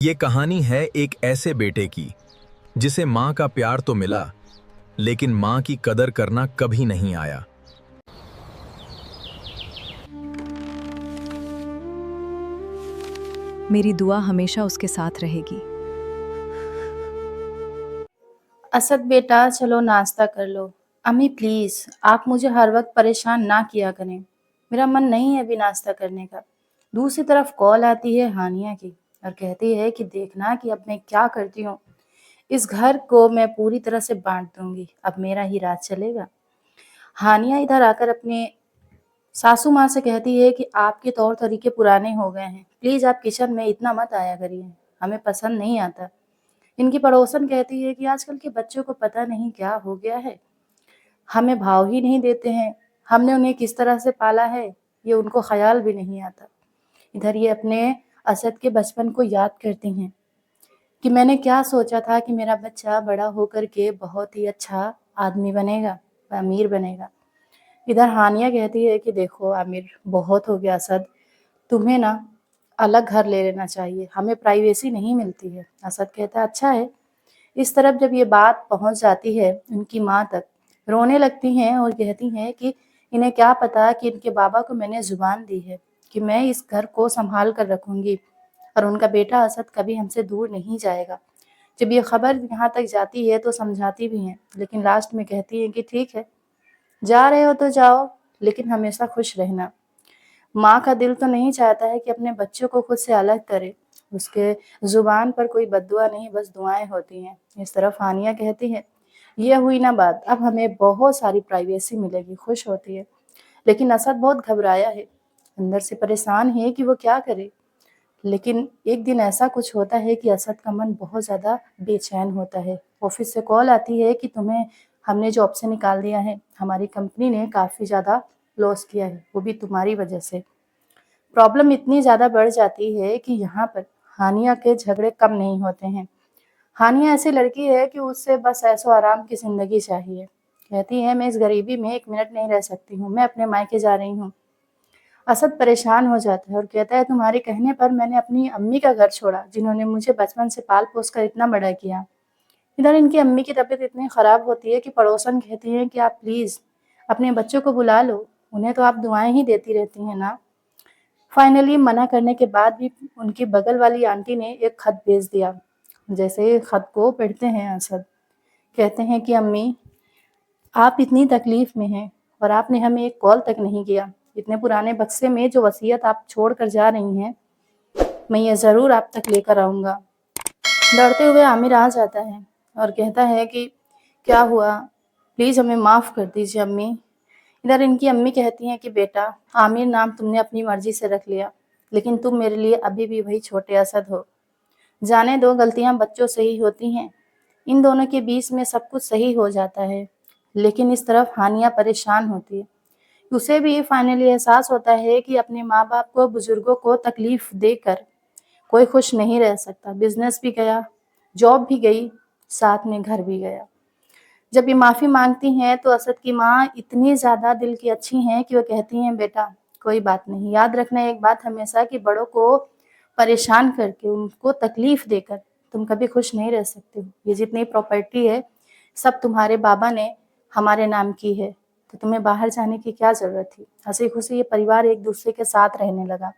ये कहानी है एक ऐसे बेटे की जिसे माँ का प्यार तो मिला, लेकिन माँ की कदर करना कभी नहीं आया। मेरी दुआ हमेशा उसके साथ रहेगी। असद बेटा चलो नाश्ता कर लो। अम्मी प्लीज आप मुझे हर वक्त परेशान ना किया करें। मेरा मन नहीं है अभी नाश्ता करने का। दूसरी तरफ कॉल आती है हानिया की और कहती है कि देखना कि अब मैं क्या करती हूँ। इस घर को मैं पूरी तरह से बांट दूंगी, अब मेरा ही राज चलेगा। हानिया इधर आकर अपने सासू माँ से कहती है कि आपके तौर तरीके पुराने हो गए हैं, प्लीज आप किचन में इतना मत आया करिए, हमें पसंद नहीं आता। इनकी पड़ोसन कहती है कि आजकल के बच्चों को पता नहीं क्या हो गया है, हमें भाव ही नहीं देते हैं, हमने उन्हें किस तरह से पाला है ये उनको ख्याल भी नहीं आता। इधर ये अपने असद के बचपन को याद करती हैं कि मैंने क्या सोचा था कि मेरा बच्चा बड़ा होकर के बहुत ही अच्छा आदमी बनेगा, अमीर बनेगा। इधर हानिया कहती है कि देखो आमिर, बहुत हो गया असद, तुम्हें ना अलग घर ले लेना चाहिए, हमें प्राइवेसी नहीं मिलती है। असद कहता है अच्छा है। इस तरफ जब ये बात पहुंच जाती है उनकी माँ तक, रोने लगती हैं और कहती हैं कि इन्हें क्या पता कि इनके बाबा को मैंने जुबान दी है कि मैं इस घर को संभाल कर रखूंगी और उनका बेटा असद कभी हमसे दूर नहीं जाएगा। जब ये खबर यहाँ तक जाती है तो समझाती भी हैं, लेकिन लास्ट में कहती हैं कि ठीक है, जा रहे हो तो जाओ, लेकिन हमेशा खुश रहना। माँ का दिल तो नहीं चाहता है कि अपने बच्चों को खुद से अलग करे, उसके जुबान पर कोई बद्दुआ नहीं, बस दुआएं होती हैं। इस तरफ हानिया कहती है ये हुई ना बात, अब हमें बहुत सारी प्राइवेसी मिलेगी, खुश होती है। लेकिन असद बहुत घबराया है, अंदर से परेशान है कि वो क्या करे। लेकिन एक दिन ऐसा कुछ होता है कि असद का मन बहुत ज़्यादा बेचैन होता है। ऑफिस से कॉल आती है कि तुम्हें हमने जॉब से निकाल दिया है, हमारी कंपनी ने काफ़ी ज़्यादा लॉस किया है, वो भी तुम्हारी वजह से। प्रॉब्लम इतनी ज़्यादा बढ़ जाती है कि यहाँ पर हानिया के झगड़े कम नहीं होते हैं। हानिया ऐसी लड़की है कि उससे बस ऐशो आराम की ज़िंदगी चाहिए। कहती है मैं इस गरीबी में 1 मिनट नहीं रह सकती हूँ, मैं अपने मायके जा रही हूँ। असद परेशान हो जाता है और कहता है तुम्हारे कहने पर मैंने अपनी अम्मी का घर छोड़ा, जिन्होंने मुझे बचपन से पाल पोस कर इतना बड़ा किया। इधर इनकी अम्मी की तबीयत इतनी ख़राब होती है कि पड़ोसन कहती हैं कि आप प्लीज़ अपने बच्चों को बुला लो, उन्हें तो आप दुआएं ही देती रहती हैं ना। फाइनली मना करने के बाद भी उनकी बगल वाली आंटी ने एक खत भेज दिया। जैसे खत को पढ़ते हैं असद, कहते हैं कि अम्मी, आप इतनी तकलीफ में हैं और आपने हमें एक कॉल तक नहीं किया। इतने पुराने बक्से में जो वसीयत आप छोड़ कर जा रही हैं, मैं ये ज़रूर आप तक लेकर आऊँगा। डरते हुए आमिर आ जाता है और कहता है कि क्या हुआ, प्लीज़ हमें माफ़ कर दीजिए अम्मी। इधर इनकी अम्मी कहती हैं कि बेटा, आमिर नाम तुमने अपनी मर्जी से रख लिया, लेकिन तुम मेरे लिए अभी भी वही छोटे असद हो। जाने दो, गलतियां बच्चों से ही होती हैं, इन दोनों के बीच में सब कुछ सही हो जाता है। लेकिन इस तरफ हानिया परेशान होती है। उसे भी फाइनली एहसास होता है कि अपने माँ बाप को, बुजुर्गों को तकलीफ देकर कोई खुश नहीं रह सकता। बिजनेस भी गया, जॉब भी गई, साथ में घर भी गया। जब ये माफ़ी मांगती हैं तो असद की माँ इतनी ज़्यादा दिल की अच्छी हैं कि वो कहती हैं बेटा कोई बात नहीं, याद रखना एक बात हमेशा कि बड़ों को परेशान करके, उनको तकलीफ देकर तुम कभी खुश नहीं रह सकते हो। ये जितनी प्रॉपर्टी है सब तुम्हारे बाबा ने हमारे नाम की है, तो तुम्हें बाहर जाने की क्या ज़रूरत थी। हंसी खुशी ये परिवार एक दूसरे के साथ रहने लगा।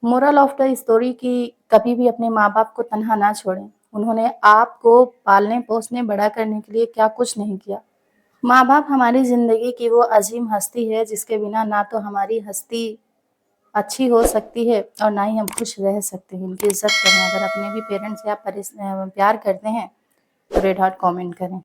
मोरल ऑफ द स्टोरी कि कभी भी अपने माँ बाप को तनहा ना छोड़ें। उन्होंने आपको पालने पोसने बड़ा करने के लिए क्या कुछ नहीं किया। माँ बाप हमारी ज़िंदगी की वो अजीम हस्ती है जिसके बिना ना तो हमारी हस्ती अच्छी हो सकती है और ना ही हम खुश रह सकते हैं। इनकी इज्जत करें। अगर अपने भी पेरेंट्स से आप प्यार करते हैं तो रेड हार्ट कमेंट करें।